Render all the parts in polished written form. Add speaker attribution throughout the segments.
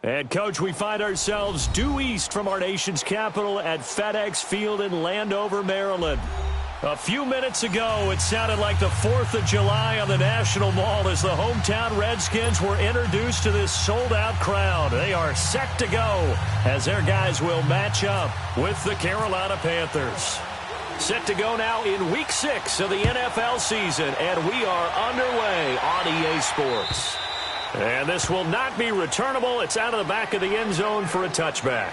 Speaker 1: And, Coach, we find ourselves due east from our nation's capital at FedEx Field in Landover, Maryland. A few minutes ago, it sounded like the 4th of July on the National Mall as the hometown Redskins were introduced to this sold-out crowd. They are set to go as their guys will match up with the Carolina Panthers. Set to go now in Week 6 of the NFL season, and we are underway on EA Sports. And this will not be returnable. It's out of the back of the end zone for a touchback.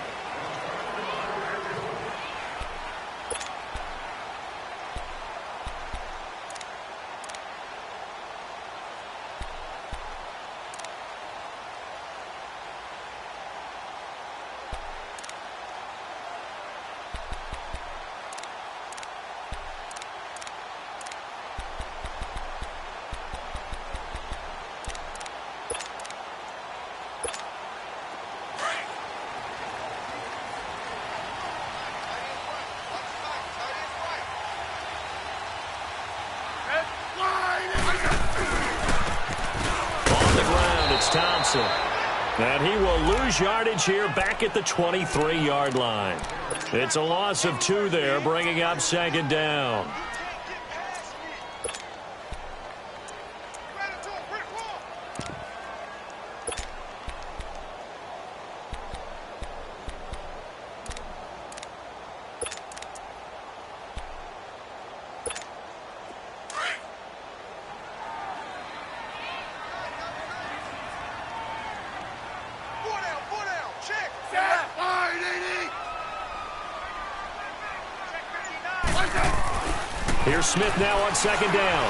Speaker 1: And he will lose yardage here back at the 23-yard line. It's a loss of 2 there, bringing up 2nd down. Here's Smith now on 2nd down.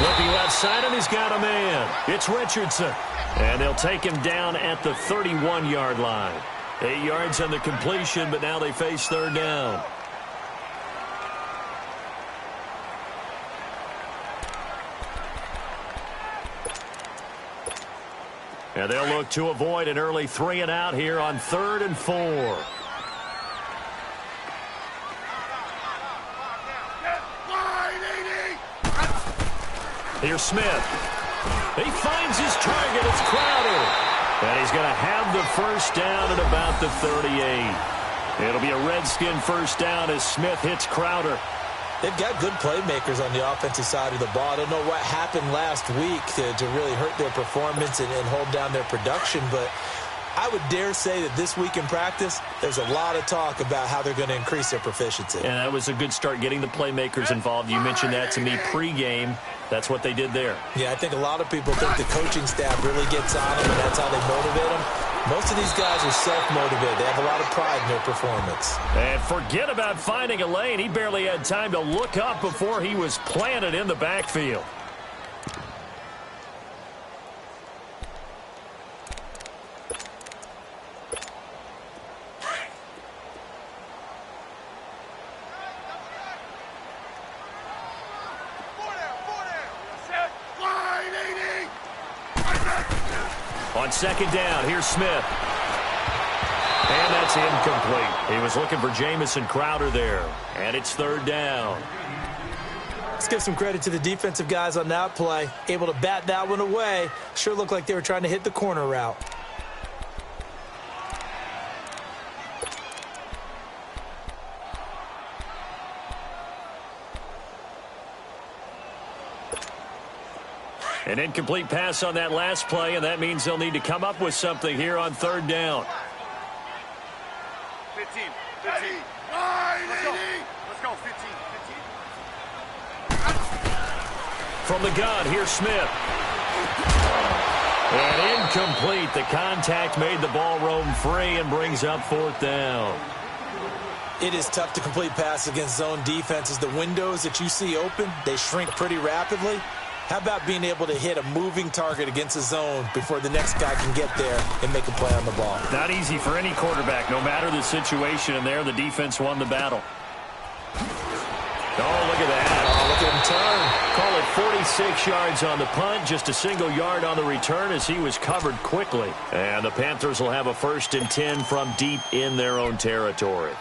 Speaker 1: Looking left side, and he's got a man. It's Richardson. And they'll take him down at the 31-yard line. 8 yards on the completion, but now they face 3rd down. And they'll look to avoid an early 3-and-out here on 3rd and 4. Here's Smith. He finds his target. It's Crowder. And he's going to have the first down at about the 38. It'll be a Redskin first down as Smith hits Crowder.
Speaker 2: They've got good playmakers on the offensive side of the ball. I don't know what happened last week to really hurt their performance and hold down their production, but I would dare say that this week in practice, there's a lot of talk about how they're going to increase their proficiency.
Speaker 1: And that was a good start, getting the playmakers involved. You mentioned that to me pregame. That's what they did there.
Speaker 2: Yeah, I think a lot of people think the coaching staff really gets on them, and that's how they motivate them. Most of these guys are self-motivated. They have a lot of pride in their performance.
Speaker 1: And forget about finding a lane. He barely had time to look up before he was planted in the backfield. On 2nd down, here's Smith. And that's incomplete. He was looking for Jamison Crowder there. And it's 3rd down.
Speaker 2: Let's give some credit to the defensive guys on that play. Able to bat that one away. Sure looked like they were trying to hit the corner route.
Speaker 1: An incomplete pass on that last play, and that means they'll need to come up with something here on 3rd down.
Speaker 3: 15. Let's go, 15.
Speaker 1: From the gun, here's Smith. And incomplete. The contact made the ball roam free and brings up 4th down.
Speaker 2: It is tough to complete pass against zone defenses. The windows that you see open, they shrink pretty rapidly. How about being able to hit a moving target against a zone before the next guy can get there and make a play on the ball?
Speaker 1: Not easy for any quarterback, no matter the situation, and there the defense won the battle. Oh, look at that.
Speaker 2: Oh, look at him turn.
Speaker 1: Call it 46 yards on the punt, just a single yard on the return as he was covered quickly. And the Panthers will have a 1st and 10 from deep in their own territory.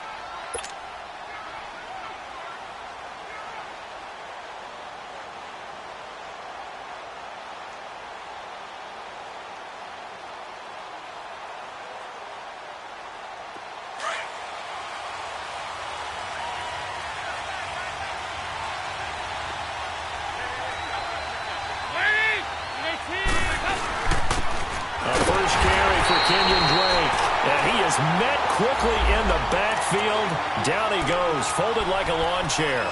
Speaker 1: is met quickly in the backfield. Down he goes, folded like a lawn chair.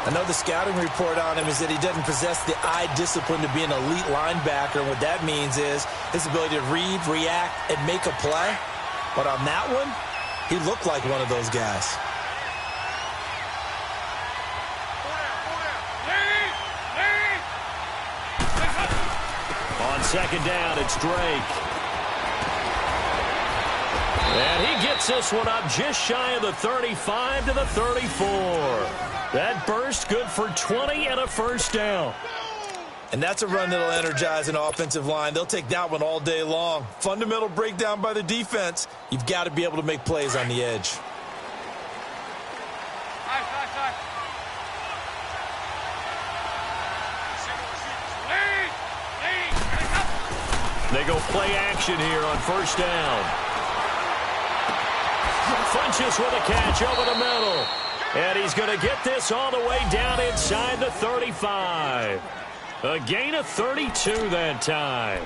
Speaker 2: I know the scouting report on him is that he doesn't possess the eye discipline to be an elite linebacker. And what that means is his ability to read, react, and make a play. But on that one, he looked like one of those guys.
Speaker 1: On second down, it's Drake. And he gets this one up just shy of the 35 to the 34. That burst good for 20 and a first down.
Speaker 2: And that's a run that'll energize an offensive line. They'll take that one all day long. Fundamental breakdown by the defense. You've got to be able to make plays on the edge.
Speaker 1: They go play action here on first down. Funches with a catch over the middle. And he's going to get this all the way down inside the 35. A gain of 32 that time.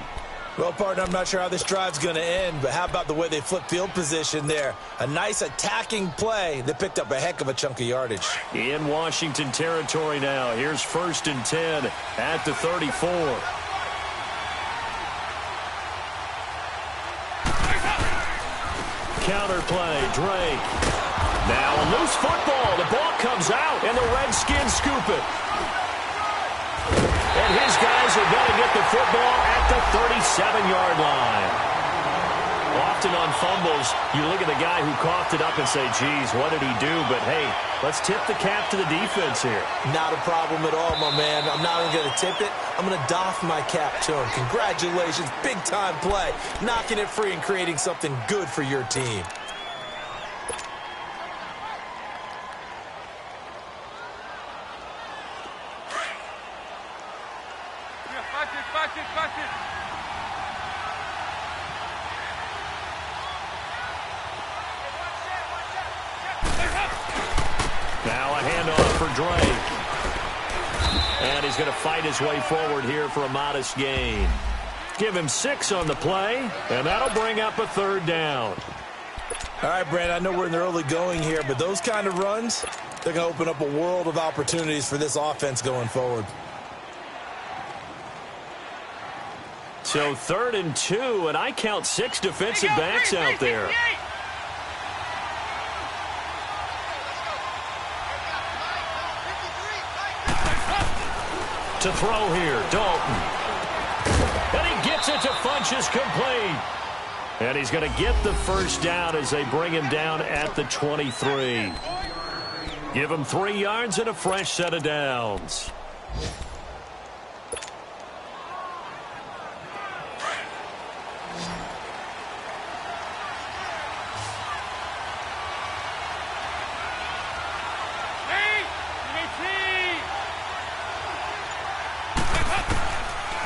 Speaker 2: Well, partner, I'm not sure how this drive's going to end, but how about the way they flip field position there? A nice attacking play that picked up a heck of a chunk of yardage.
Speaker 1: In Washington territory now. Here's first and 10 at the 34. Counter play, Drake. Now a loose football. The ball comes out, and the Redskins scoop it. And his guys are going to get the football at the 37-yard line. Often on fumbles, you look at the guy who coughed it up and say, geez, what did he do? But, hey, let's tip the cap to the defense here.
Speaker 2: Not a problem at all, my man. I'm not even going to tip it. I'm going to doff my cap to him. Congratulations. Big-time play. Knocking it free and creating something good for your team.
Speaker 1: Now a handoff for Drake. And he's going to fight his way forward here for a modest gain. Give him 6 on the play, and that'll bring up a third down.
Speaker 2: All right, Brandon, I know we're in the early going here, but those kind of runs, they're going to open up a world of opportunities for this offense going forward.
Speaker 1: So 3rd and 2, and I count 6 defensive backs out there. To throw here, Dalton. And he gets it to Funches complete. And he's going to get the first down as they bring him down at the 23. Give him 3 yards and a fresh set of downs.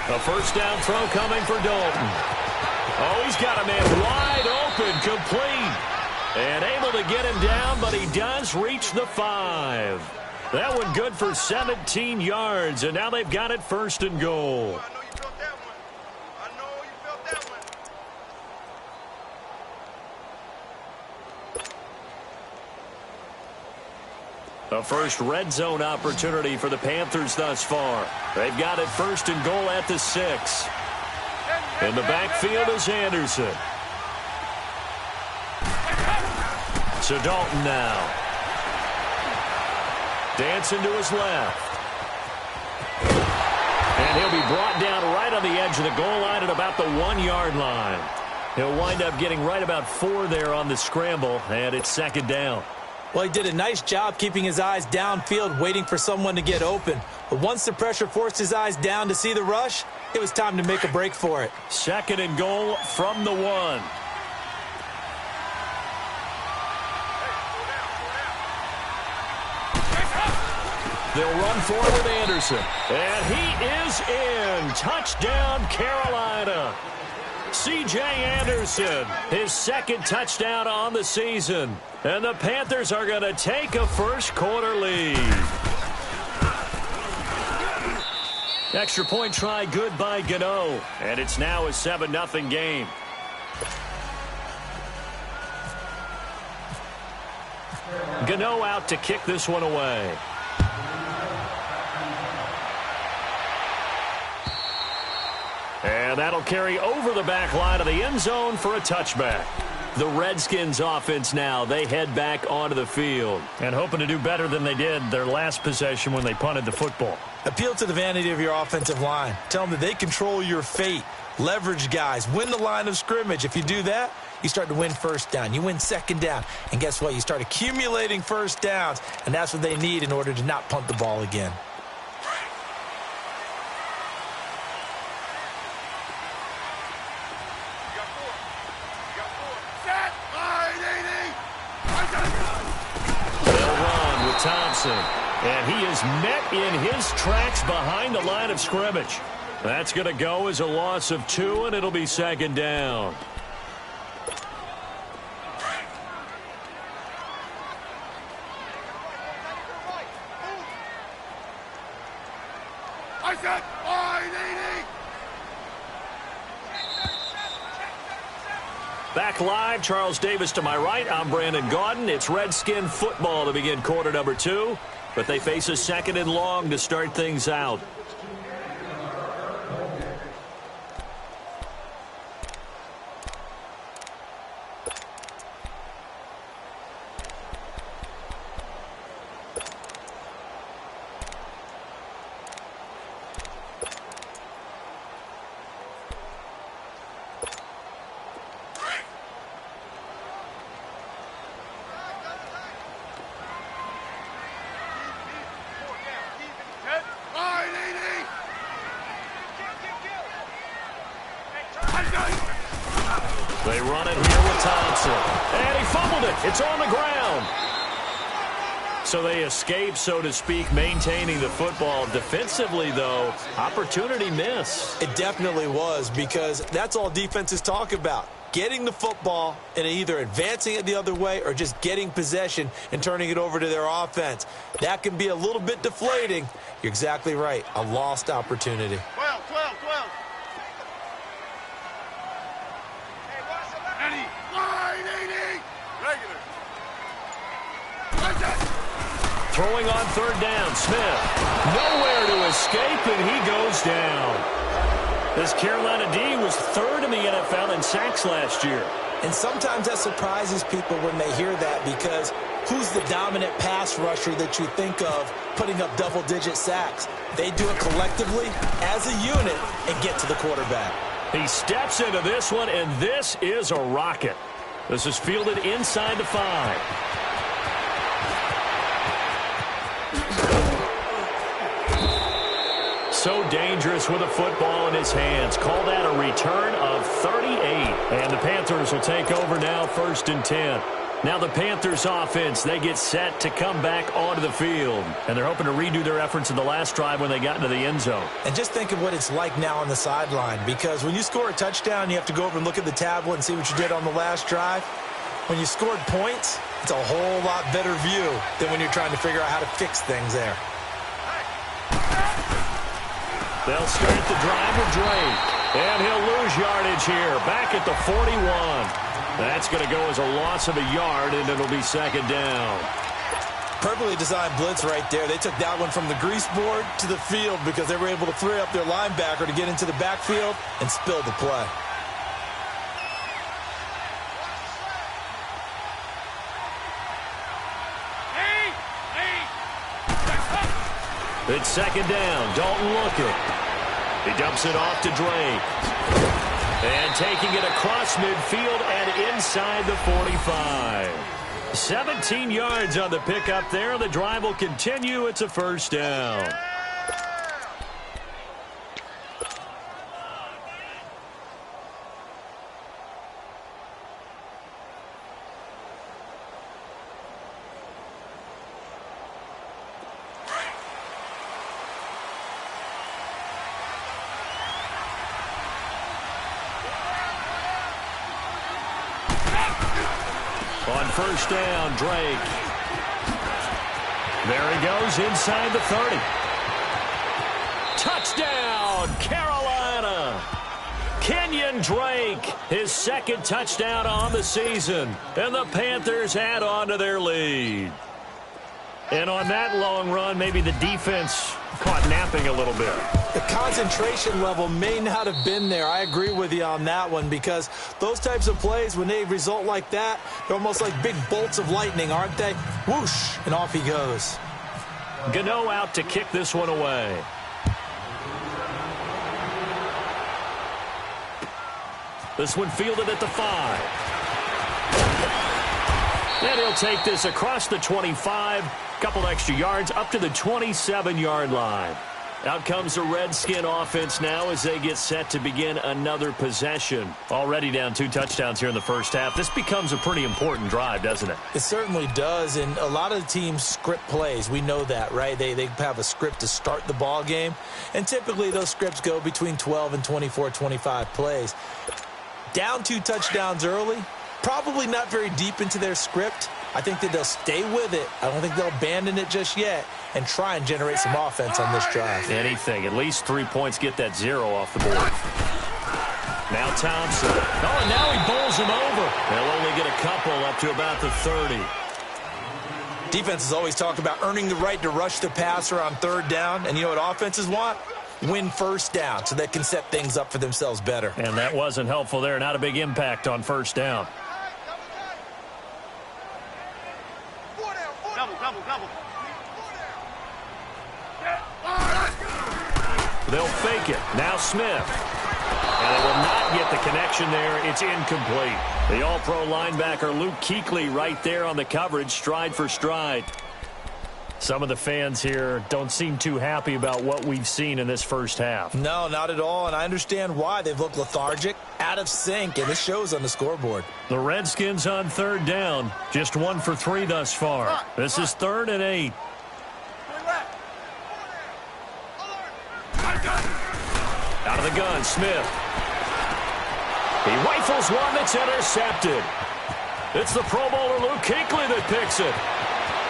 Speaker 1: A first down throw coming for Dalton. Oh, he's got a man wide open, complete. And able to get him down, but he does reach the 5. That one good for 17 yards, and now they've got it 1st and goal. A first red zone opportunity for the Panthers thus far. They've got it 1st and goal at the 6. In the backfield is Anderson. So Dalton now. Dancing to his left. And he'll be brought down right on the edge of the goal line at about the 1-yard line. He'll wind up getting right about 4 there on the scramble, and it's 2nd down.
Speaker 2: Well, he did a nice job keeping his eyes downfield, waiting for someone to get open. But once the pressure forced his eyes down to see the rush, it was time to make a break for it.
Speaker 1: 2nd and goal from the 1. They'll run forward with Anderson. And he is in. Touchdown, Carolina. C.J. Anderson, his 2nd touchdown on the season. And the Panthers are going to take a first-quarter lead. Extra point try good by Gano. And it's now a 7-0 game. Gano out to kick this one away. And that'll carry over the back line of the end zone for a touchback. The Redskins offense now, they head back onto the field. And hoping to do better than they did their last possession when they punted the football.
Speaker 2: Appeal to the vanity of your offensive line. Tell them that they control your fate. Leverage guys. Win the line of scrimmage. If you do that, you start to win first down. You win second down. And guess what? You start accumulating first downs. And that's what they need in order to not punt the ball again.
Speaker 1: Thompson, and he is met in his tracks behind the line of scrimmage. That's going to go as a loss of 2, and it'll be second down.
Speaker 3: I said 580.
Speaker 1: Back live, Charles Davis to my right. I'm Brandon Gaudin. It's Redskin football to begin quarter number 2, but they face a second and long to start things out. They run it here with Thompson. And he fumbled it. It's on the ground. So they escape, so to speak, maintaining the football. Defensively, though, opportunity miss.
Speaker 2: It definitely was, because that's all defenses talk about. Getting the football and either advancing it the other way or just getting possession and turning it over to their offense. That can be a little bit deflating. You're exactly right. A lost opportunity.
Speaker 3: 12. Ready. 580. Regular.
Speaker 1: Throwing on third down, Smith. Nowhere to escape, and he goes down. This Carolina D was 3rd in the NFL in sacks last year.
Speaker 2: And sometimes that surprises people when they hear that, because who's the dominant pass rusher that you think of putting up double-digit sacks? They do it collectively as a unit and get to the quarterback.
Speaker 1: He steps into this one, and this is a rocket. This is fielded inside the 5. So dangerous with a football in his hands. Call that a return of 38. And the Panthers will take over now, 1st and 10. Now the Panthers offense, they get set to come back onto the field. And they're hoping to redo their efforts in the last drive when they got into the end zone.
Speaker 2: And just think of what it's like now on the sideline, because when you score a touchdown, you have to go over and look at the tablet and see what you did on the last drive. When you scored points, it's a whole lot better view than when you're trying to figure out how to fix things there.
Speaker 1: They'll start the drive with Drake. And he'll lose yardage here. Back at the 41. That's going to go as a loss of a yard, and it'll be second down.
Speaker 2: Perfectly designed blitz right there. They took that one from the grease board to the field because they were able to free up their linebacker to get into the backfield and spill the play.
Speaker 1: It's second down. Dalton looking. He dumps it off to Drake. And taking it across midfield and inside the 45. 17 yards on the pickup there. The drive will continue. It's a first down. On first down, Drake. There he goes inside the 30. Touchdown, Carolina. Can Kenyon Drake, his second touchdown on the season. And the Panthers add on to their lead. And on that long run, maybe the defense caught napping a little bit.
Speaker 2: The concentration level may not have been there. I agree with you on that one, because those types of plays, when they result like that, they're almost like big bolts of lightning, aren't they? Whoosh, and off he goes.
Speaker 1: Gano out to kick this one away. This one fielded at the 5. And he'll take this across the 25. Couple extra yards up to the 27-yard line. Out comes the Redskin offense now as they get set to begin another possession. Already down 2 touchdowns here in the first half. This becomes a pretty important drive, doesn't it?
Speaker 2: It certainly does, and a lot of the teams script plays. We know that, right? They have a script to start the ball game, and typically those scripts go between 12 and 24, 25 plays. Down 2 touchdowns early, probably not very deep into their script. I think that they'll stay with it. I don't think they'll abandon it just yet and try and generate some offense on this drive.
Speaker 1: Anything. At least 3 points, get that 0 off the board. Now Thompson. Oh, and now he bowls him over. They'll only get a couple up to about the 30.
Speaker 2: Defense has always talked about earning the right to rush the passer on 3rd down. And you know what offenses want? Win 1st down so they can set things up for themselves better.
Speaker 1: And that wasn't helpful there. Not a big impact on 1st down.
Speaker 3: Double.
Speaker 1: They'll fake it. Now Smith. And they will not get the connection there. It's incomplete. The all-pro linebacker Luke Kuechly right there on the coverage, stride for stride. Some of the fans here don't seem too happy about what we've seen in this first half.
Speaker 2: No, not at all, and I understand why. They've looked lethargic, out of sync, and this shows on the scoreboard.
Speaker 1: The Redskins on 3rd down, just 1 for 3 thus far. This is 3rd and 8. Out of the gun, Smith. He rifles one that's intercepted. It's the Pro Bowler Luke Kuechly that picks it.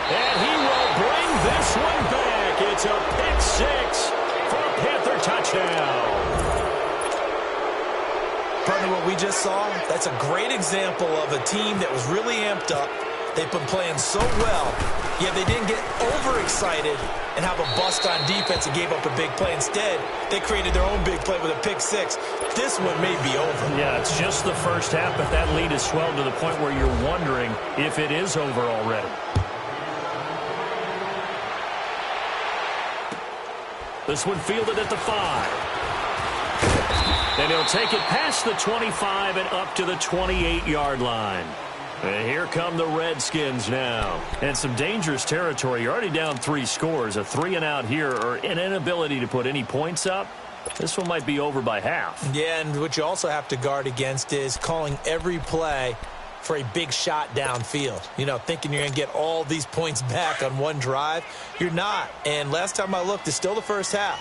Speaker 1: And he will bring this one back. It's a pick 6 for a Panther touchdown.
Speaker 2: Partner, what we just saw, that's a great example of a team that was really amped up. They've been playing so well, yet they didn't get overexcited and have a bust on defense and gave up a big play. Instead, they created their own big play with a pick 6. This one may be over.
Speaker 1: Yeah, it's just the first half, but that lead has swelled to the point where you're wondering if it is over already. This one fielded at the 5. And he'll take it past the 25 and up to the 28-yard line. And here come the Redskins now. And some dangerous territory. You're already down 3 scores. A 3-and-out here, or an inability to put any points up. This one might be over by half.
Speaker 2: Yeah, and what you also have to guard against is calling every play for a big shot downfield. You know, thinking you're going to get all these points back on one drive. You're not. And last time I looked, it's still the first half.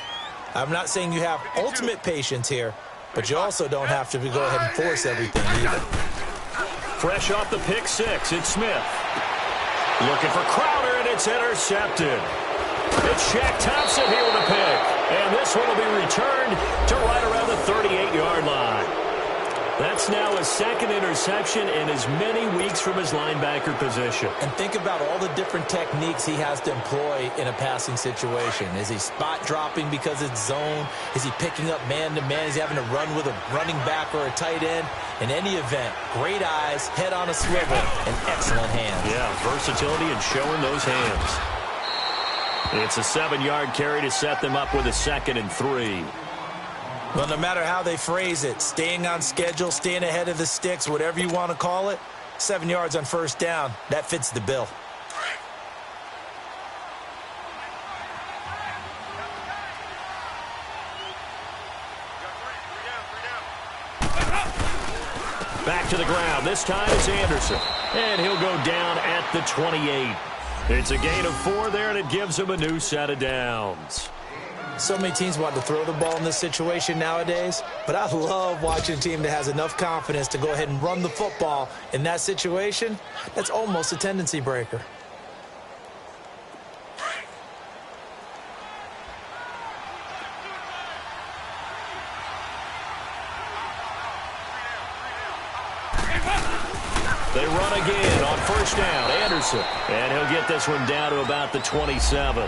Speaker 2: I'm not saying you have ultimate patience here, but you also don't have to go ahead and force everything either.
Speaker 1: Fresh off the pick 6, it's Smith. Looking for Crowder, and it's intercepted. It's Shaq Thompson here with a pick. And this one will be returned to right around the 38-yard line. That's now his 2nd interception in as many weeks from his linebacker position.
Speaker 2: And think about all the different techniques he has to employ in a passing situation. Is he spot dropping because it's zone? Is he picking up man-to-man? Is he having to run with a running back or a tight end? In any event, great eyes, head on a swivel, and excellent hands.
Speaker 1: Yeah, versatility and showing those hands. It's a 7-yard carry to set them up with a 2nd and 3.
Speaker 2: Well, no matter how they phrase it, staying on schedule, staying ahead of the sticks, whatever you want to call it, 7 yards on 1st down, that fits the bill.
Speaker 1: Back to the ground. This time it's Anderson. And he'll go down at the 28. It's a gain of 4 there, and it gives him a new set of downs.
Speaker 2: So many teams want to throw the ball in this situation nowadays, but I love watching a team that has enough confidence to go ahead and run the football in that situation. That's almost a tendency breaker.
Speaker 1: They run again on first down. Anderson. And he'll get this one down to about the 27.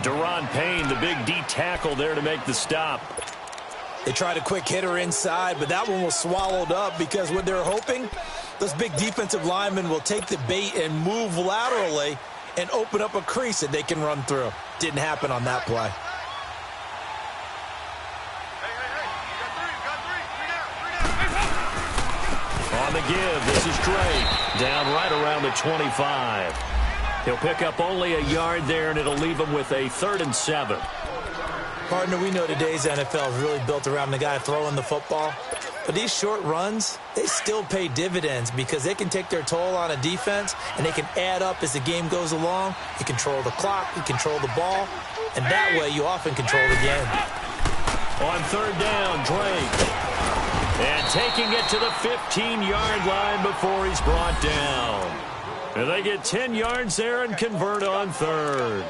Speaker 1: Deron Payne, the big D tackle there to make the stop.
Speaker 2: They tried a quick hitter inside, but that one was swallowed up because what they're hoping, those big defensive linemen will take the bait and move laterally and open up a crease that they can run through. Didn't happen on that play.
Speaker 1: On the give, this is Drake. Down right around the 25. He'll pick up only a yard there, and it'll leave him with a 3rd and 7.
Speaker 2: Partner, we know today's NFL is really built around the guy throwing the football. But these short runs, they still pay dividends because they can take their toll on a defense, and they can add up as the game goes along. You control the clock, you control the ball, and that way you often control the game.
Speaker 1: On 3rd down, Drake. And taking it to the 15-yard line before he's brought down. And they get 10 yards there and convert on 3rd.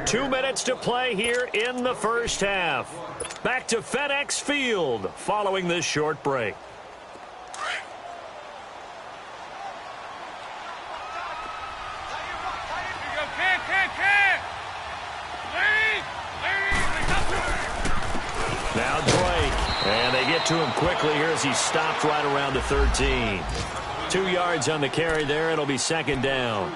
Speaker 1: 2 minutes to play here in the first half. Back to FedEx Field following this short break. Now Drake, and they get to him quickly here as he stopped right around the 13. 2 yards on the carry there. It'll be 2nd down.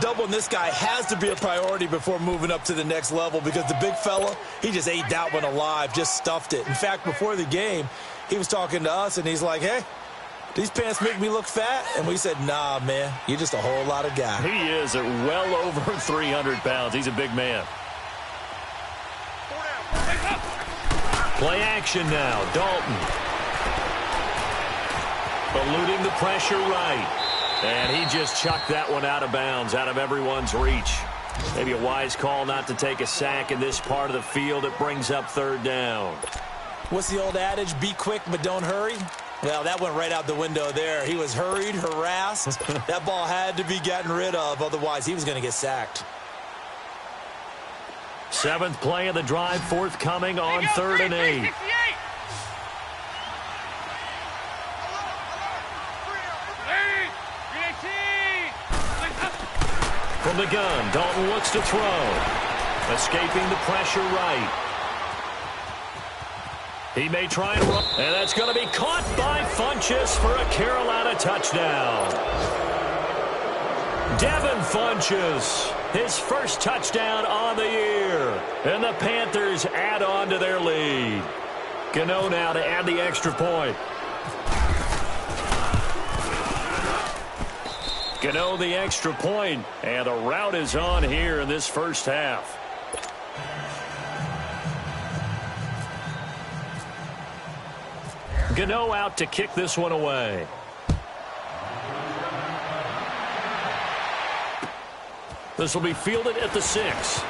Speaker 2: Doubling this guy has to be a priority before moving up to the next level because the big fella, he just ate that one alive, just stuffed it. In fact, before the game, he was talking to us, and he's like, hey, these pants make me look fat? And we said, nah, man, you're just a whole lot of guy.
Speaker 1: He is at well over 300 pounds. He's a big man. Play action now. Dalton. Eluding the pressure right. And he just chucked that one out of bounds, out of everyone's reach. Maybe a wise call not to take a sack in this part of the field. It brings up 3rd down.
Speaker 2: What's the old adage? Be quick, but don't hurry. Well, that went right out the window there. He was hurried, harassed. That ball had to be gotten rid of. Otherwise, he was going to get sacked.
Speaker 1: 7th play of the drive forthcoming on 3rd and 8. From the gun, Dalton looks to throw. Escaping the pressure right. He may try and run. And that's going to be caught by Funchess for a Carolina touchdown. Devin Funchess, his first touchdown on the year. And the Panthers add on to their lead. Gano now to add the extra point. Gano the extra point, and the route is on here in this first half. Gano out to kick this one away. This will be fielded at the 6.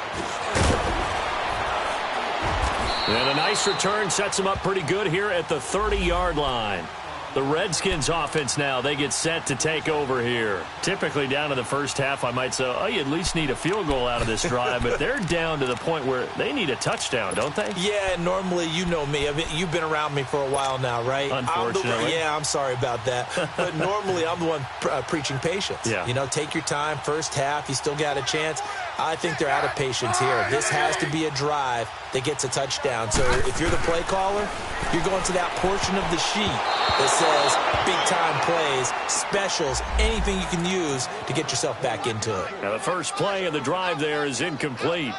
Speaker 1: And a nice return sets him up pretty good here at the 30-yard line. The Redskins offense now, they get set to take over here. Typically down to the first half, I might say, oh, you at least need a field goal out of this drive. But they're down to the point where they need a touchdown, don't they?
Speaker 2: Yeah, normally, you know me. You've been around me for a while now, right?
Speaker 1: Unfortunately.
Speaker 2: I'm sorry about that. But normally, I'm the one preaching patience.
Speaker 1: Yeah.
Speaker 2: You know, take your time. First half, you still got a chance. I think they're out of patience here. This has to be a drive that gets a touchdown. So if you're the play caller, you're going to that portion of the sheet that says big-time plays, specials, anything you can use to get yourself back into it.
Speaker 1: Now the first play of the drive there is incomplete.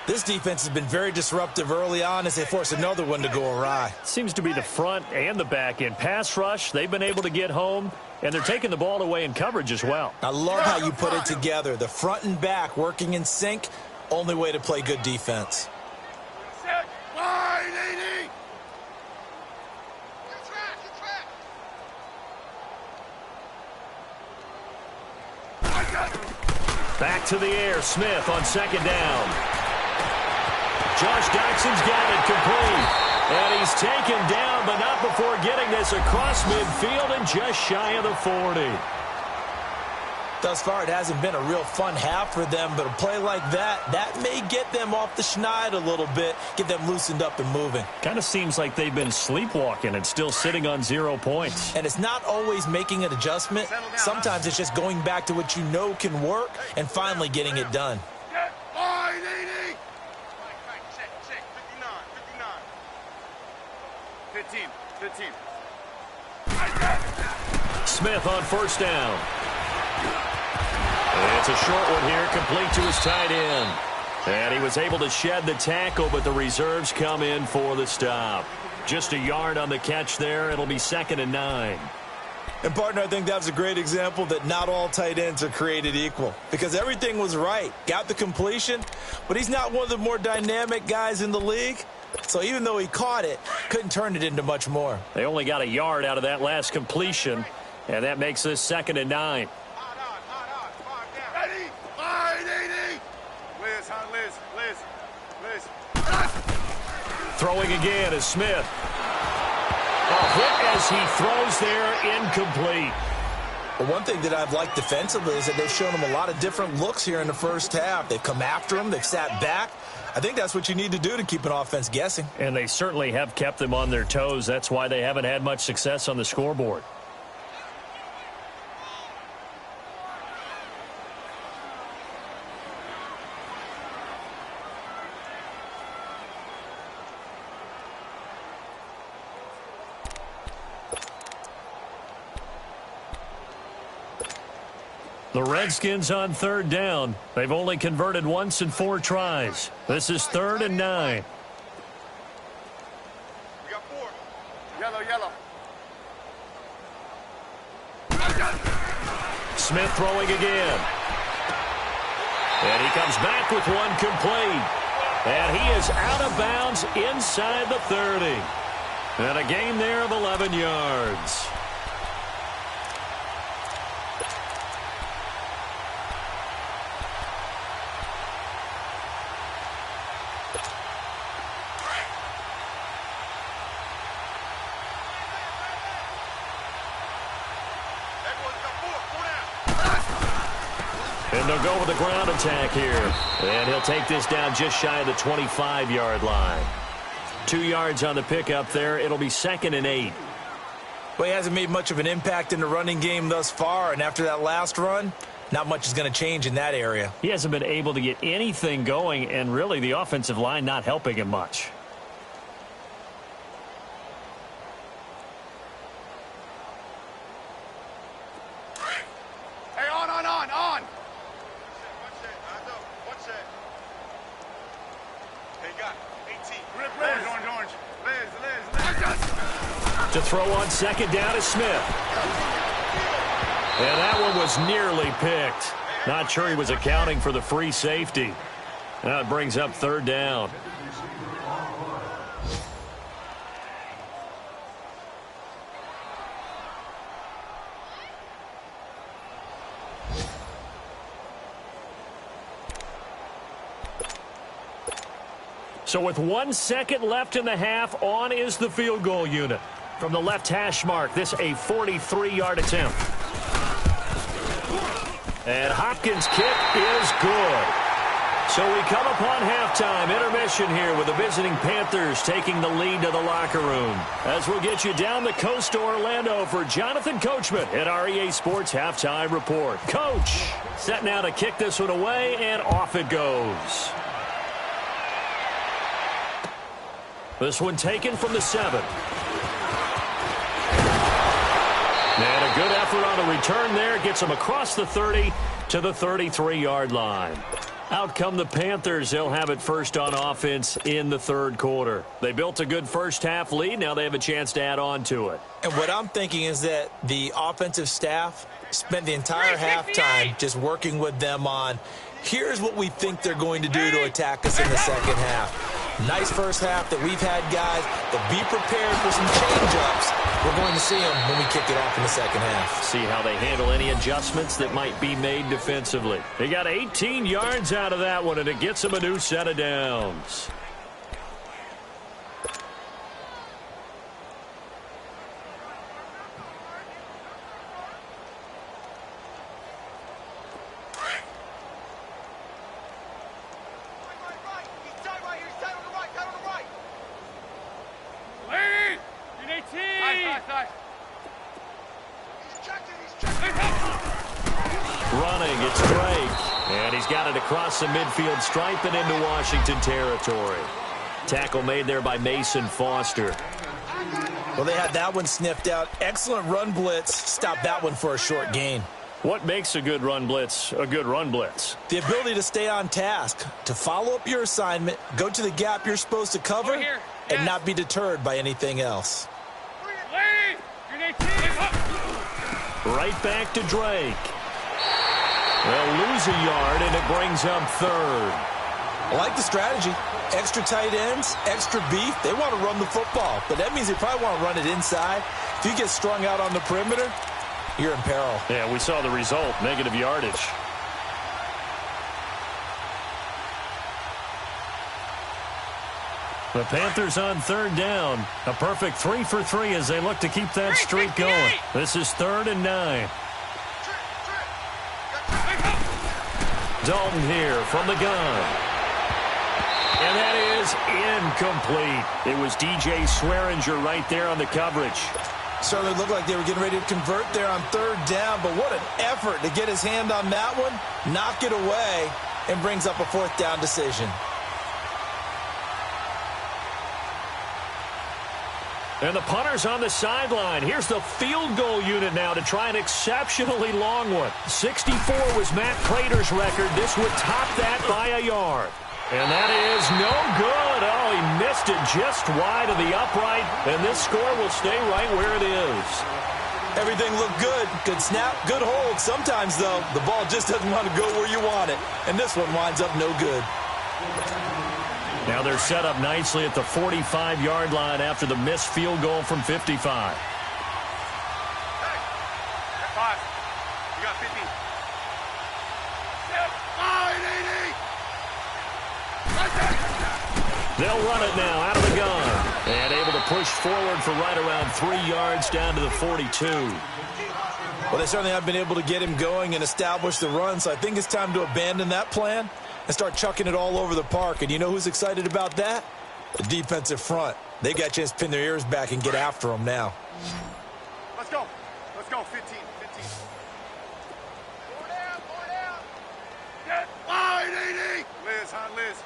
Speaker 2: This defense has been very disruptive early on as they force another one to go awry.
Speaker 1: Seems to be the front and the back end. Pass rush, they've been able to get home, and they're taking the ball away in coverage as well.
Speaker 2: I love how you put it together. The front and back working in sync, only way to play good defense.
Speaker 1: Back to the air, Smith on 2nd down. Josh Doxson's got it complete. And he's taken down, but not before getting this across midfield and just shy of the 40.
Speaker 2: Thus far, it hasn't been a real fun half for them, but a play like that may get them off the schneid a little bit, get them loosened up and moving.
Speaker 1: Kind of seems like they've been sleepwalking and still sitting on 0 points.
Speaker 2: And it's not always making an adjustment. Sometimes it's just going back to what you know can work and finally getting it done.
Speaker 3: Get line 80. 15.
Speaker 1: Smith on first down. And it's a short one here, complete to his tight end. And he was able to shed the tackle, but the reserves come in for the stop. Just a yard on the catch there. It'll be 2nd and 9.
Speaker 2: And, partner, I think that was a great example that not all tight ends are created equal, because everything was right. Got the completion, but he's not one of the more dynamic guys in the league. So even though he caught it, couldn't turn it into much more.
Speaker 1: They only got a yard out of that last completion, and that makes this 2nd and 9.
Speaker 3: Ready? Line 80. Liz.
Speaker 1: Throwing again is Smith. A hit as he throws there, incomplete.
Speaker 2: But one thing that I've liked defensively is that they've shown him a lot of different looks here in the first half. They've come after him. They've sat back. I think that's what you need to do to keep an offense guessing.
Speaker 1: And they certainly have kept them on their toes. That's why they haven't had much success on the scoreboard. The Redskins on 3rd down. They've only converted once in 4 tries. This is 3rd and 9.
Speaker 3: We got 4. Yellow.
Speaker 1: Smith throwing again. And he comes back with one complete. And he is out of bounds inside the 30. And a gain there of 11 yards. And they'll go with the ground attack here. And he'll take this down just shy of the 25-yard line. 2 yards on the pickup there. It'll be 2nd and 8.
Speaker 2: Well, he hasn't made much of an impact in the running game thus far, and after that last run, not much is going to change in that area.
Speaker 1: He hasn't been able to get anything going, and really the offensive line not helping him much.
Speaker 3: Hey, on. Watch that. Hey, got 18. Orange. Liz.
Speaker 1: To throw on 2nd down is Smith. And that one was nearly picked. Not sure he was accounting for the free safety. Now it brings up 3rd down. So with 1 second left in the half, on is the field goal unit. From the left hash mark, this a 43-yard attempt. And Hopkins' kick is good. So we come upon halftime intermission here with the visiting Panthers taking the lead to the locker room. As we'll get you down the coast to Orlando for Jonathan Coachman at our EA Sports Halftime Report. Coach, set now to kick this one away, and off it goes. This one taken from the 7. And a good effort on the return there. Gets him across the 30 to the 33-yard line. Out come the Panthers. They'll have it first on offense in the 3rd quarter. They built a good first half lead. Now they have a chance to add on to it.
Speaker 2: And what I'm thinking is that the offensive staff spent the entire halftime just working with them on, here's what we think they're going to do to attack us in the second half. Nice first half that we've had guys, but be prepared for some change-ups. We're going to see them when we kick it off in the second half.
Speaker 1: See how they handle any adjustments that might be made defensively. They got 18 yards out of that one, and it gets them a new set of downs. got it across the midfield stripe and into Washington territory. Tackle made there by Mason Foster.
Speaker 2: Well, they had that one sniffed out. Excellent run blitz. Stopped that one for a short gain.
Speaker 1: What makes a good run blitz a good run blitz?
Speaker 2: The ability to stay on task, to follow up your assignment, go to the gap you're supposed to cover, and not be deterred by anything else.
Speaker 1: Right back to Drake. They'll lose a yard, and it brings up third.
Speaker 2: I like the strategy. Extra tight ends, extra beef. They want to run the football, but that means they probably want to run it inside. If you get strung out on the perimeter, you're in peril.
Speaker 1: Yeah, we saw the result, negative yardage. The Panthers on third down. A perfect 3 for 3 as they look to keep that streak going. This is 3rd and 9. Dalton here from the gun. And that is incomplete. It was DJ Swearinger right there on the coverage.
Speaker 2: Certainly looked like they were getting ready to convert there on 3rd down, but what an effort to get his hand on that one, knock it away, and brings up a 4th down decision.
Speaker 1: And the punter's on the sideline. Here's the field goal unit now to try an exceptionally long one. 64 was Matt Prater's record. This would top that by a yard. And that is no good. Oh, he missed it just wide of the upright, and this score will stay right where it is.
Speaker 2: Everything looked good. Good snap, good hold. Sometimes, though, the ball just doesn't want to go where you want it, and this one winds up no good.
Speaker 1: Now they're set up nicely at the 45-yard line after the missed field goal from 55.
Speaker 3: Hey, 5. You got 50. 5, 80.
Speaker 1: They'll run it now out of the gun. And able to push forward for right around 3 yards down to the 42.
Speaker 2: Well, they certainly have been able to get him going and establish the run, so I think it's time to abandon that plan and start chucking it all over the park. And you know who's excited about that? The defensive front. They got a chance to pin their ears back and get after him now.
Speaker 3: Let's go. Let's go. 15. 15. 4 down. 4 down. Get wide, 80. Liz, huh? Liz.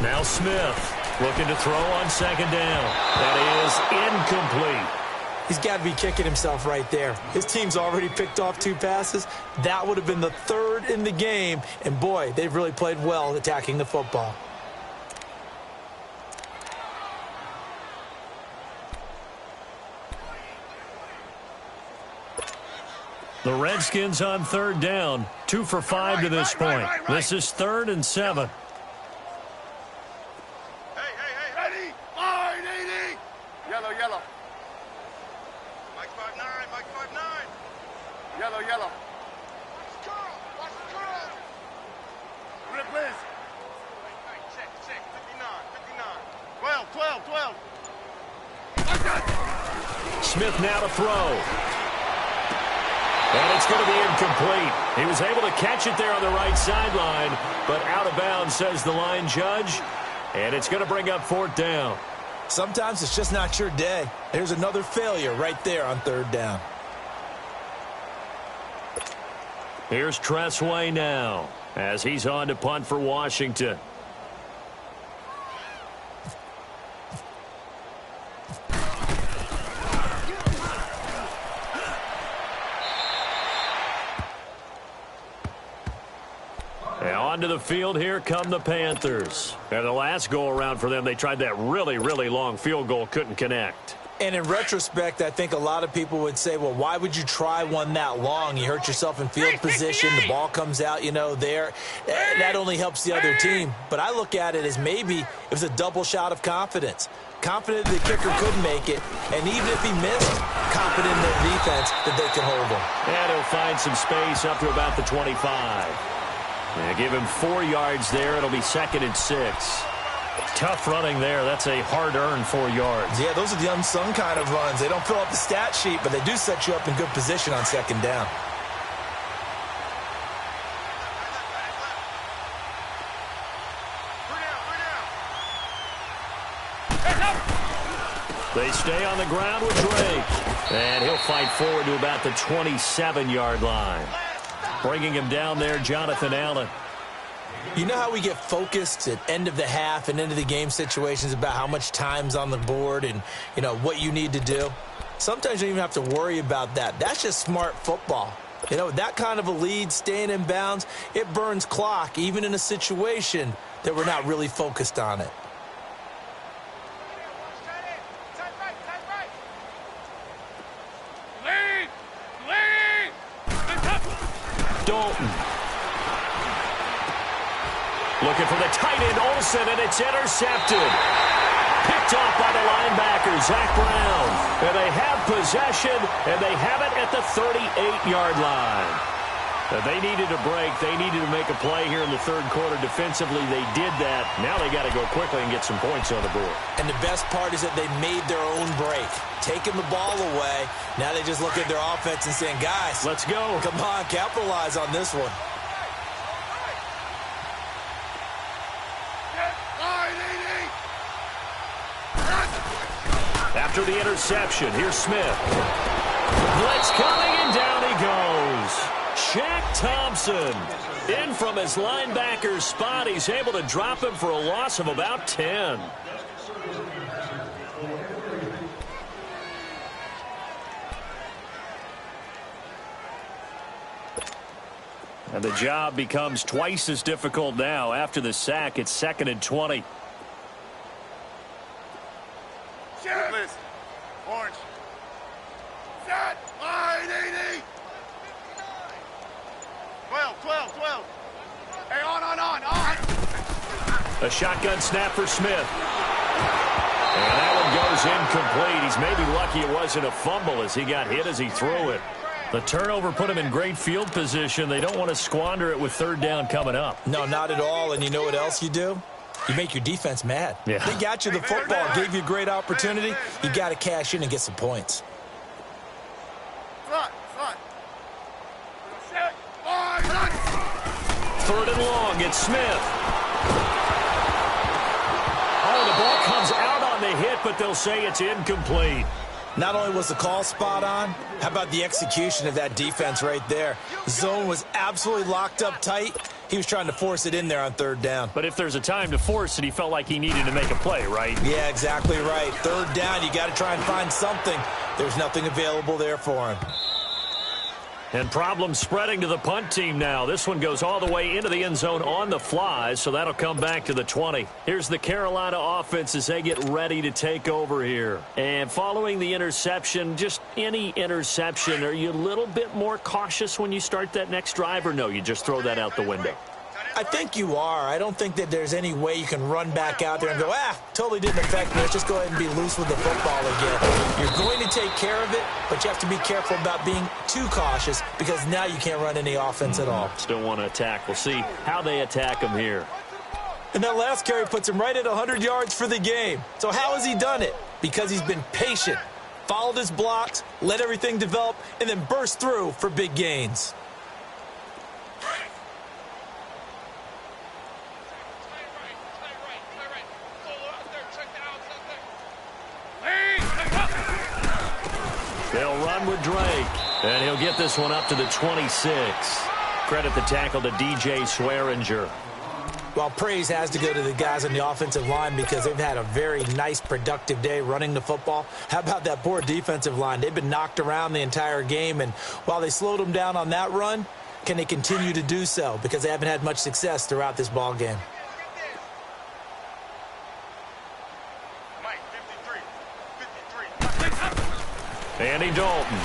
Speaker 1: Now Smith looking to throw on 2nd down. That is incomplete.
Speaker 2: He's got to be kicking himself right there. His team's already picked off 2 passes. That would have been the 3rd in the game. And, boy, they've really played well attacking the football.
Speaker 1: The Redskins on 3rd down. 2 for 5 to this point. This is 3rd and 7.
Speaker 3: Hey. Ready. Wide, 80. Yellow. Mike 5'9". Yellow. Watch the curl. Rip, Liz. Check. 59. 12.
Speaker 1: Smith now to throw. And it's going to be incomplete. He was able to catch it there on the right sideline, but out of bounds, says the line judge. And it's going to bring up 4th down.
Speaker 2: Sometimes it's just not your day. There's another failure right there on 3rd down.
Speaker 1: Here's Tressway now as he's on to punt for Washington. Onto the field, here come the Panthers. And the last go-around for them, they tried that really long field goal, couldn't connect.
Speaker 2: And in retrospect, I think a lot of people would say, well, why would you try one that long? You hurt yourself in field position. The ball comes out, there. That only helps the other team. But I look at it as maybe it was a double shot of confidence. Confident the kicker could make it. And even if he missed, confident in their defense that they can hold him.
Speaker 1: And he'll find some space up to about the 25. Give him 4 yards there. It'll be 2nd and 6. Tough running there. That's a hard-earned 4 yards.
Speaker 2: Yeah, those are the unsung kind of runs. They don't fill up the stat sheet, but they do set you up in good position on 2nd down.
Speaker 1: They stay on the ground with Drake. And he'll fight forward to about the 27-yard line. Bringing him down there, Jonathan Allen.
Speaker 2: You know how we get focused at end of the half and end of the game situations about how much time's on the board and, you know, what you need to do? Sometimes you don't even have to worry about that. That's just smart football. You know, that kind of a lead, staying in bounds, it burns clock, even in a situation that we're not really focused on it.
Speaker 1: Dalton. Looking for the tight end, Olsen, and it's intercepted. Picked off by the linebacker, Zach Brown. And they have possession, and they have it at the 38-yard line. They needed a break. They needed to make a play here in the third quarter. Defensively, they did that. Now they got to go quickly and get some points on the board.
Speaker 2: And the best part is that they made their own break. Taking the ball away. Now they just look at their offense and saying, guys,
Speaker 1: let's go.
Speaker 2: Come on, capitalize on this one.
Speaker 1: After the interception, here's Smith. Blitz coming, and down he goes. Shaq Thompson in from his linebacker spot. He's able to drop him for a loss of about 10. And the job becomes twice as difficult now. After the sack, it's 2nd and 20.
Speaker 3: Orange. Set. Line 80. 12. Hey, on.
Speaker 1: A shotgun snap for Smith. And that one goes incomplete. He's maybe lucky it wasn't a fumble as he got hit as he threw it. The turnover put him in great field position. They don't want to squander it with third down coming up.
Speaker 2: No, not at all. And you know what else you do? You make your defense mad.
Speaker 1: Yeah.
Speaker 2: They got you the football, gave you a great opportunity. You got to cash in and get some points.
Speaker 1: Third and long, it's Smith. Oh, the ball comes out on the hit, but they'll say it's incomplete.
Speaker 2: Not only was the call spot on, how about the execution of that defense right there? The zone was absolutely locked up tight. He was trying to force it in there on third down.
Speaker 1: But if there's a time to force it, he felt like he needed to make a play, right?
Speaker 2: Yeah, exactly right. Third down, you got to try and find something. There's nothing available there for him.
Speaker 1: And problems spreading to the punt team now. This one goes all the way into the end zone on the fly, so that'll come back to the 20. Here's the Carolina offense as they get ready to take over here. And following the interception, just any interception, are you a little bit more cautious when you start that next drive, or no, you just throw that out the window?
Speaker 2: I think you are. I don't think that there's any way you can run back out there and go, totally didn't affect me. Let's just go ahead and be loose with the football again. You're going to take care of it, but you have to be careful about being too cautious because now you can't run any offense at all.
Speaker 1: Still want to attack. We'll see how they attack him here.
Speaker 2: And that last carry puts him right at 100 yards for the game. So how has he done it? Because he's been patient, followed his blocks, let everything develop, and then burst through for big gains.
Speaker 1: They'll run with Drake, and he'll get this one up to the 26. Credit the tackle to DJ Swearinger.
Speaker 2: Well, praise has to go to the guys on the offensive line because they've had a very nice, productive day running the football. How about that poor defensive line? They've been knocked around the entire game, and while they slowed them down on that run, can they continue to do so? Because they haven't had much success throughout this ball game.
Speaker 1: Andy Dalton.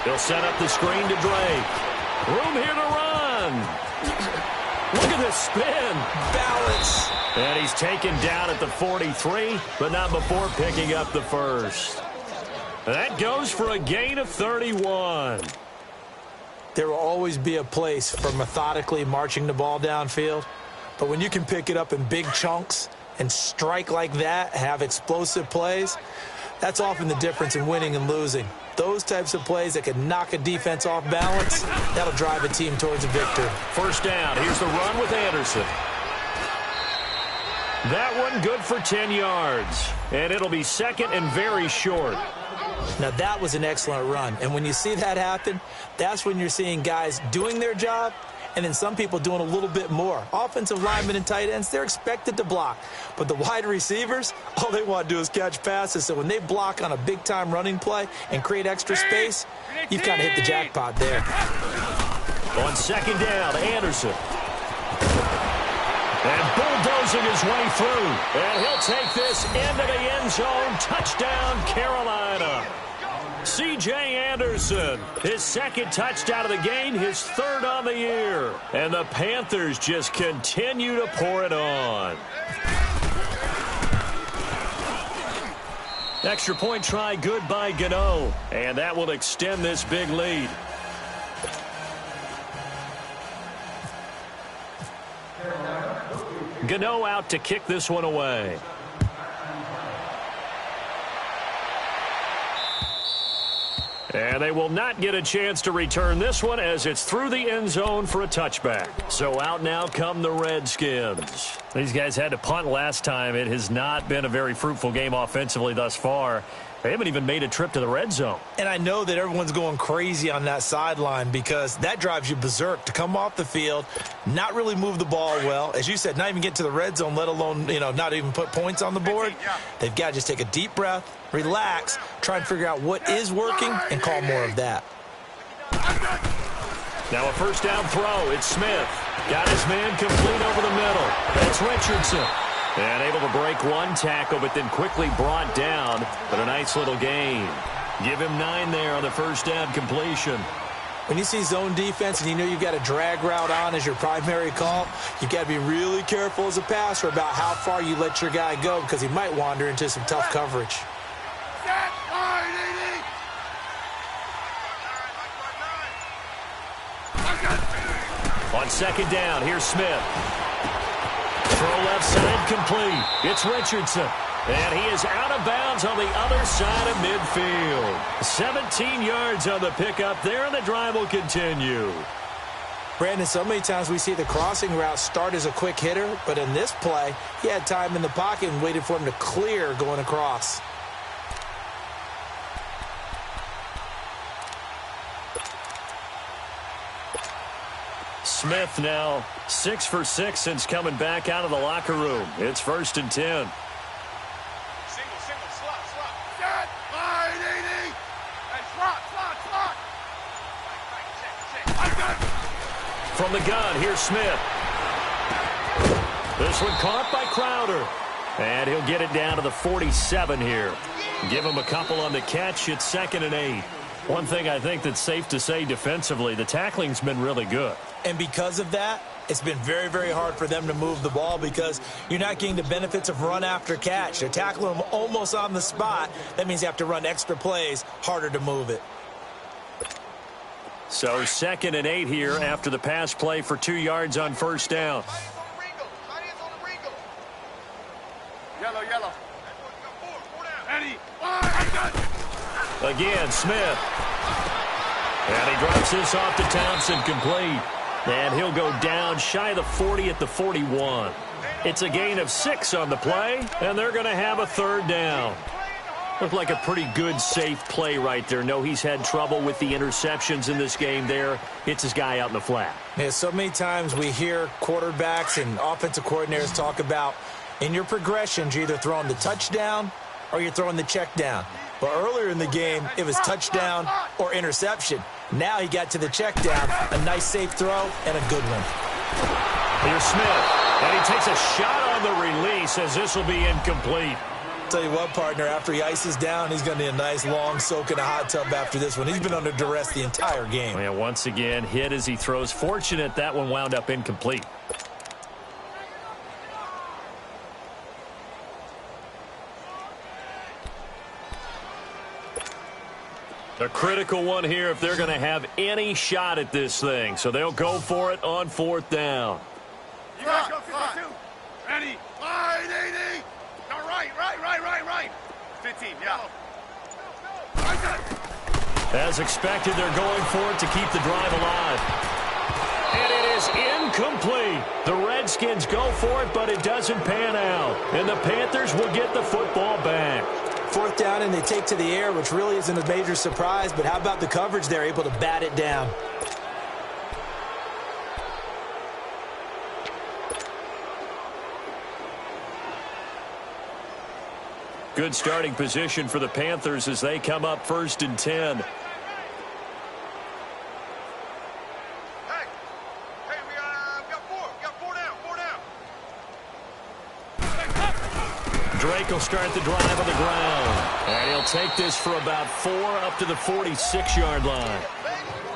Speaker 1: He'll set up the screen to Drake. Room here to run. Look at this spin.
Speaker 2: Balance.
Speaker 1: And he's taken down at the 43, but not before picking up the first. That goes for a gain of 31.
Speaker 2: There will always be a place for methodically marching the ball downfield. But when you can pick it up in big chunks and strike like that, have explosive plays, that's often the difference in winning and losing. Those types of plays that can knock a defense off balance, that'll drive a team towards a victory.
Speaker 1: First down. Here's the run with Anderson. That one good for 10 yards. And it'll be second and very short.
Speaker 2: Now, that was an excellent run. And when you see that happen, that's when you're seeing guys doing their job and then some people doing a little bit more. Offensive linemen and tight ends, they're expected to block. But the wide receivers, all they want to do is catch passes. So when they block on a big-time running play and create extra space, you've kind of hit the jackpot there.
Speaker 1: On second down, Anderson. And bulldozing his way through. And he'll take this into the end zone. Touchdown, Carolina. C.J. Anderson, his second touchdown of the game, his third on the year. And the Panthers just continue to pour it on. Extra point try good by Gano. And that will extend this big lead. Gano out to kick this one away. And they will not get a chance to return this one as it's through the end zone for a touchback. So out now come the Redskins. These guys had to punt last time. It has not been a very fruitful game offensively thus far. They haven't even made a trip to the red zone.
Speaker 2: And I know that everyone's going crazy on that sideline because that drives you berserk to come off the field, not really move the ball well. As you said, not even get to the red zone, let alone, not even put points on the board. They've got to just take a deep breath, relax, try and figure out what is working, and call more of that.
Speaker 1: Now a first down throw. It's Smith. Got his man complete over the middle. That's Richardson. And able to break one tackle, but then quickly brought down. But a nice little gain. Give him 9 there on the first down completion.
Speaker 2: When you see zone defense and you know you've got a drag route on as your primary call, you've got to be really careful as a passer about how far you let your guy go because he might wander into some tough coverage.
Speaker 1: On second down, here's Smith. Throw left side complete. It's Richardson. And he is out of bounds on the other side of midfield. 17 yards on the pickup there, and the drive will continue.
Speaker 2: Brandon, so many times we see the crossing route start as a quick hitter, but in this play, he had time in the pocket and waited for him to clear going across.
Speaker 1: Smith now 6 for 6 since coming back out of the locker room. It's 1st and 10.
Speaker 3: Single, slot. Set, line, 80. And slot.
Speaker 1: From the gun, here's Smith. This one caught by Crowder. And he'll get it down to the 47 here. Give him a couple on the catch. It's 2nd and 8. One thing I think that's safe to say defensively, the tackling's been really good.
Speaker 2: And because of that, it's been very, very hard for them to move the ball because you're not getting the benefits of run after catch. They're tackling them almost on the spot. That means you have to run extra plays, harder to move it.
Speaker 1: So 2nd and 8 here after the pass play for 2 yards on first down.
Speaker 3: Yellow. Eddie.
Speaker 1: Again, Smith. And he drops this off to Townsend complete. And he'll go down shy of the 40 at the 41. It's a gain of 6 on the play, and they're going to have a 3rd down. Looked like a pretty good, safe play right there. No, he's had trouble with the interceptions in this game there. Hits his guy out in the flat.
Speaker 2: Yeah, so many times we hear quarterbacks and offensive coordinators talk about in your progressions, you're either throwing the touchdown or you're throwing the check down. But earlier in the game, it was touchdown or interception. Now he got to the check down, a nice safe throw, and a good one.
Speaker 1: Here's Smith, and he takes a shot on the release as this will be incomplete.
Speaker 2: Tell you what, partner, after he ices down, he's going to need a nice long soak in a hot tub after this one. He's been under duress the entire game.
Speaker 1: And once again, hit as he throws. Fortunate that one wound up incomplete. A critical one here if they're going to have any shot at this thing. So they'll go for it on 4th down.
Speaker 3: You guys go 52. Ready. Line, 80. No, right. 15, yeah.
Speaker 1: As expected, they're going for it to keep the drive alive. And it is incomplete. The Redskins go for it, but it doesn't pan out. And the Panthers will get the football back.
Speaker 2: 4th down and they take to the air, which really isn't a major surprise, but how about the coverage there, able to bat it down?
Speaker 1: Good starting position for the Panthers as they come up 1st and 10. Drake will start the drive on the ground. And he'll take this for about 4 up to the 46-yard line.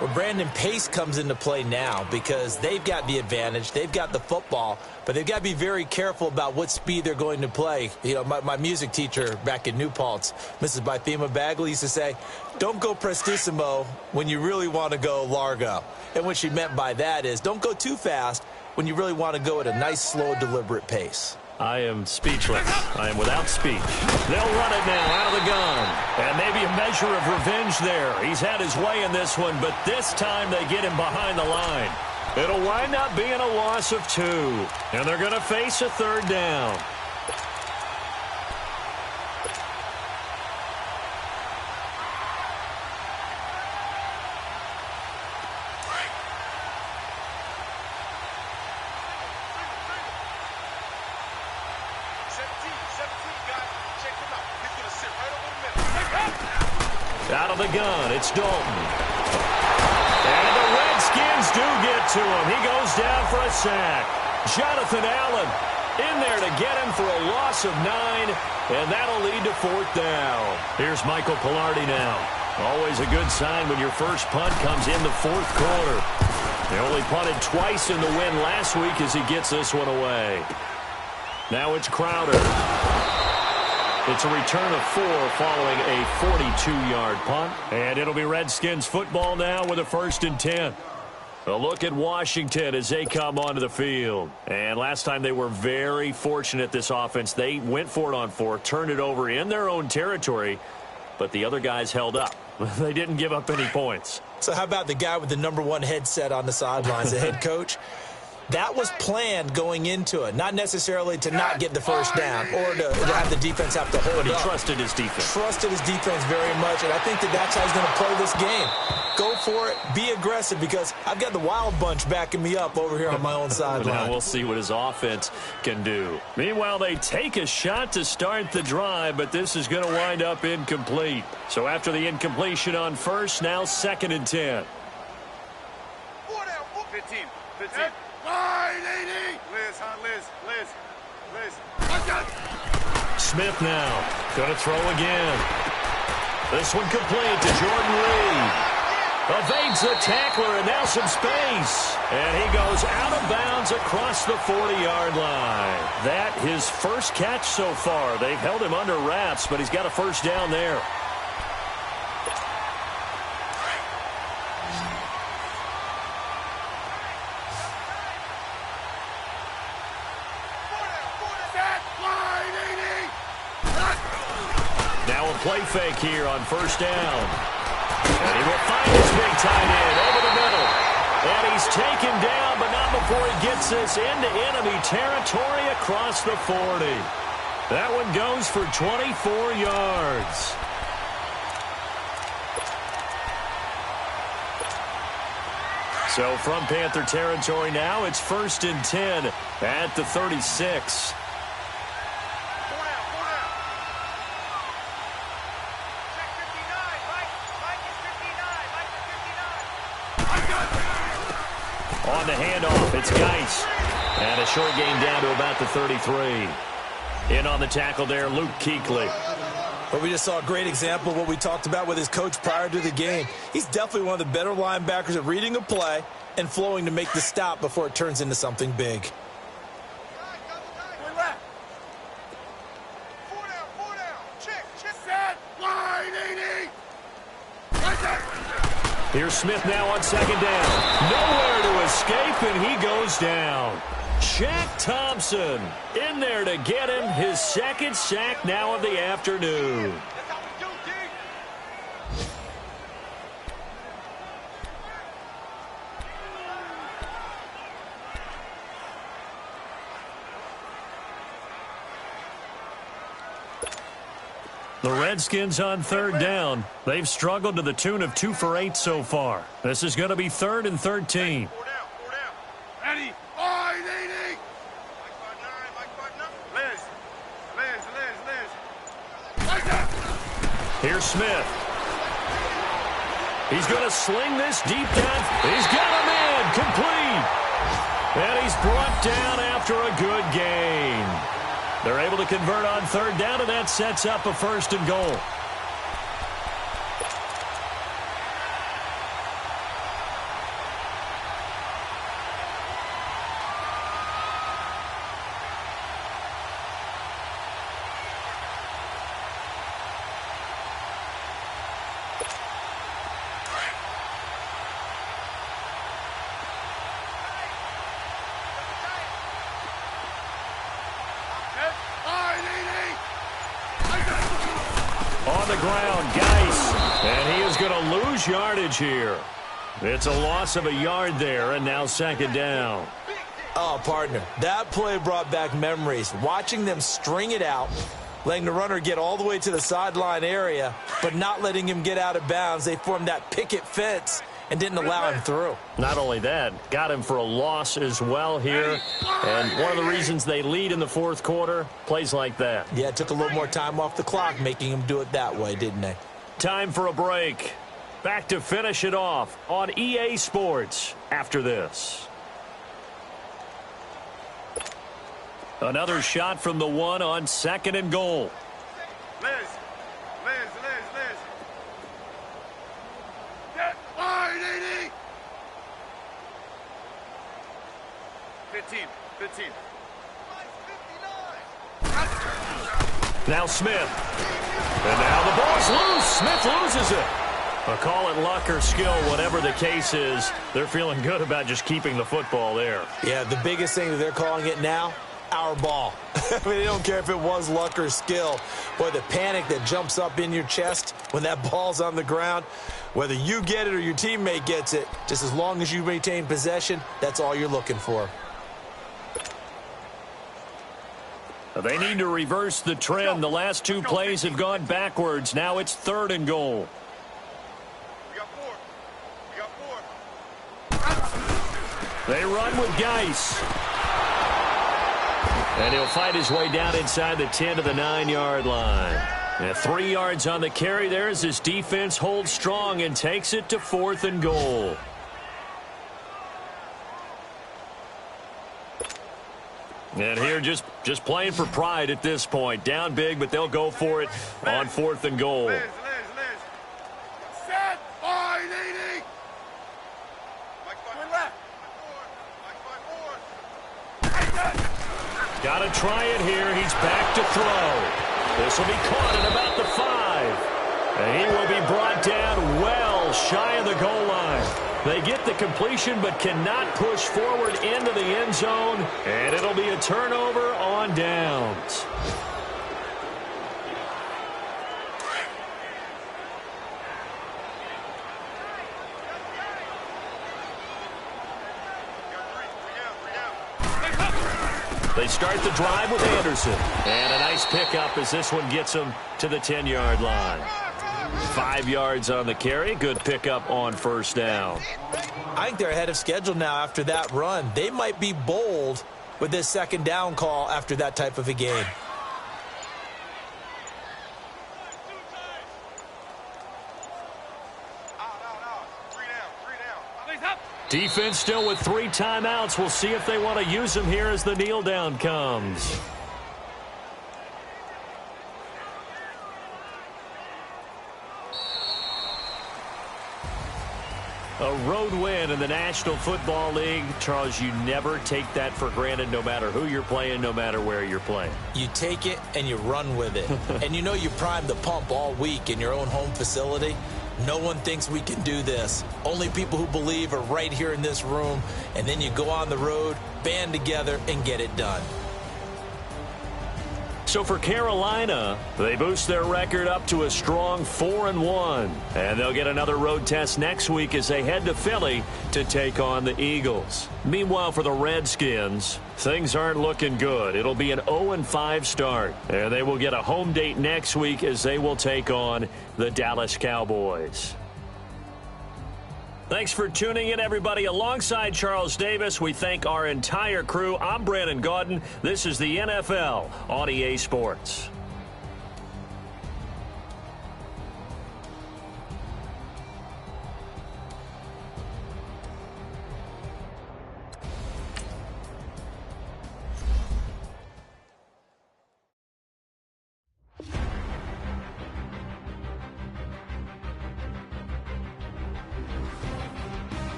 Speaker 2: Well, Brandon, pace comes into play now because they've got the advantage. They've got the football, but they've got to be very careful about what speed they're going to play. You know, my music teacher back in New Paltz, Mrs. Bythema Bagley, used to say, don't go prestissimo when you really want to go largo. And what she meant by that is don't go too fast when you really want to go at a nice, slow, deliberate pace.
Speaker 1: I am speechless. I am without speech. They'll run it now out of the gun. And maybe a measure of revenge there. He's had his way in this one, but this time they get him behind the line. It'll wind up being a loss of 2. And they're going to face a 3rd down. Out of the gun, it's Dalton. And the Redskins do get to him. He goes down for a sack. Jonathan Allen in there to get him for a loss of 9, and that'll lead to 4th down. Here's Michael Pilardi now. Always a good sign when your first punt comes in the 4th quarter. They only punted twice in the win last week as he gets this one away. Now it's Crowder. It's a return of 4 following a 42-yard punt. And it'll be Redskins football now with a 1st and 10. A look at Washington as they come onto the field. And last time they were very fortunate, this offense. They went for it on 4, turned it over in their own territory, but the other guys held up. They didn't give up any points.
Speaker 2: So how about the guy with the #1 headset on the sidelines, the head coach? That was planned going into it, not necessarily to not get the first down or to have the defense have to hold
Speaker 1: But he
Speaker 2: up.
Speaker 1: trusted his defense.
Speaker 2: Trusted his defense very much, and I think that's how he's going to play this game. Go for it, be aggressive, because I've got the wild bunch backing me up over here on my own sideline.
Speaker 1: Now we'll see what his offense can do. Meanwhile, they take a shot to start the drive, but this is going to wind up incomplete. So after the incompletion on 1st, now 2nd and 10.
Speaker 3: 15. Line 80. Liz, huh? Liz.
Speaker 1: Smith now going to throw again. This one complete to Jordan Reed. Evades the tackler and now some space. And he goes out of bounds across the 40-yard line. That his first catch so far. They've held him under wraps, but he's got a 1st down there. Play fake here on 1st down. And he will find his big tight end over the middle. And he's taken down, but not before he gets this into enemy territory across the 40. That one goes for 24 yards. So from Panther territory now, it's 1st and 10 at the 36. On the handoff, it's Geis. And a short gain down to about the 33. In on the tackle there, Luke Kuechly.
Speaker 2: But we just saw a great example of what we talked about with his coach prior to the game. He's definitely one of the better linebackers at reading a play and flowing to make the stop before it turns into something big.
Speaker 1: Here's Smith now on 2nd down. Nowhere to escape, and he goes down. Shaq Thompson in there to get him his 2nd sack now of the afternoon. The Redskins on third down. They've struggled to the tune of 2 for 8 so far. This is going to be 3rd and 13.
Speaker 3: 4 down, 4 down. Ready? 580. Liz.
Speaker 1: Here's Smith. He's going to sling this deep down. He's got a man complete. And he's brought down after a good gain. They're able to convert on third down, and that sets up a 1st and goal. On the ground, Geis. And he is going to lose yardage here. It's a loss of a yard there, and now 2nd down.
Speaker 2: Oh, partner, that play brought back memories. Watching them string it out, letting the runner get all the way to the sideline area, but not letting him get out of bounds. They formed that picket fence and didn't allow him through.
Speaker 1: Not only that, got him for a loss as well here. And one of the reasons they lead in the 4th quarter, plays like that.
Speaker 2: Yeah, it took a little more time off the clock, making him do it that way, didn't they?
Speaker 1: Time for a break. Back to finish it off on EA Sports after this. Another shot from the 1 on 2nd and goal.
Speaker 3: Liz. Get 580. 15.
Speaker 1: Now Smith. And now the ball's loose. Smith loses it. Call it luck or skill, whatever the case is. They're feeling good about just keeping the football there.
Speaker 2: Yeah, the biggest thing that they're calling it now, our ball. I mean, they don't care if it was luck or skill. Boy, the panic that jumps up in your chest when that ball's on the ground, whether you get it or your teammate gets it, just as long as you maintain possession, that's all you're looking for.
Speaker 1: They need to reverse the trend. The last 2 plays have gone backwards. Now it's 3rd and goal.
Speaker 3: We got 4.
Speaker 1: They run with Geis. And he'll fight his way down inside the 10 to the 9-yard line. And 3 yards on the carry there as his defense holds strong and takes it to 4th and goal. And here just playing for pride at this point. Down big, but they'll go for it on 4th and goal.
Speaker 3: Liz. Set. 580. Mike left.
Speaker 1: Got to try it here. He's back to throw. This will be caught at about the 5. And he will be brought down well shy of the goal line. They get the completion but cannot push forward into the end zone. And it'll be a turnover on downs. They start the drive with Anderson. And a nice pickup as this one gets him to the 10-yard line. 5 yards on the carry. Good pickup on 1st down.
Speaker 2: I think they're ahead of schedule now after that run. They might be bold with this 2nd down call after that type of a game.
Speaker 1: Defense still with 3 timeouts. We'll see if they want to use them here as the kneel down comes. A road win in the National Football League. Charles, you never take that for granted no matter who you're playing, no matter where you're playing.
Speaker 2: You take it and you run with it. And you know you primed the pump all week in your own home facility. No one thinks we can do this. Only people who believe are right here in this room. And then you go on the road, band together, and get it done.
Speaker 1: So for Carolina, they boost their record up to a strong 4-1. And they'll get another road test next week as they head to Philly to take on the Eagles. Meanwhile, for the Redskins, things aren't looking good. It'll be an 0-5 start. And they will get a home date next week as they will take on the Dallas Cowboys. Thanks for tuning in, everybody. Alongside Charles Davis, we thank our entire crew. I'm Brandon Gaudin. This is the NFL on EA Sports.